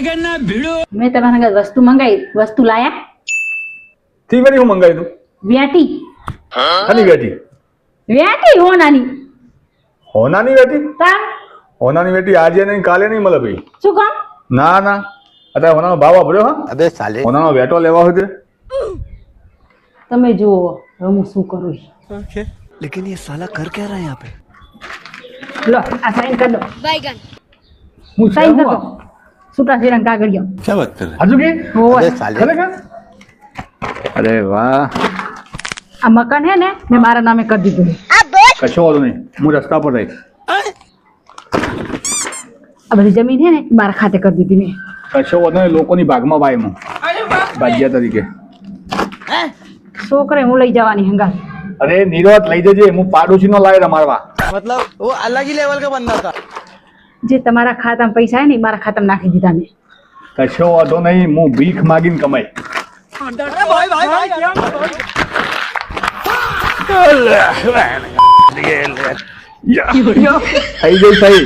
મેં તમારા ઘરે વસ્તુ મંગાવી, વસ્તુ લાયા? થી વળી હું મંગાવી તું વેટી. ખાલી વેટી વેટી હોનાની. હોનાની વેટી તાર હોનાની વેટી આજે નહીં કાલે નહીં મળે ભાઈ. શું કામ? ના ના અત્યારે હોનાનો ભાવ વાપર્યો હા. अबे साले હોનાનો વેટો લેવા હોય તે તમે જુઓ હવે હું શું કરું છું. लेकिन ये साला कर क्या रहा है यहाँ पे લો આ સાઈન કરી દો. હું સાઈન કરી દો. છૂટા છેડા કાગળિયો. क्या बात कर હજુ કે હોવે. अबे साले ખરેખર અરે વાહ આ મકાન હે ને મેં મારા નામે કરી દીધું છે. કશો વાંધો નહીં હું રસ્તા પર રહી આ બધી જમીન હે ને એ મારા ખાતે કરી દીધી મેં. કશો વાંધો નહીં લોકોની ભાગમાં ભાઈ હું ભાગ્યા તરીકે છોકરે હું લઈ જવાની હંગાત. અરે નિરોત લઈ જજે હું પાડોશી નો લાય રમાડવા मतलब वो अलग ही लेवल का बंदा था જે તમારા ખાતામાં પૈસા હે ને એ મારા ખાતામાં નાખી દીધા મેં. કશો વાંધો નહીં હું ભીખ માગીને કમાઈ થઈ ગઈ થઈ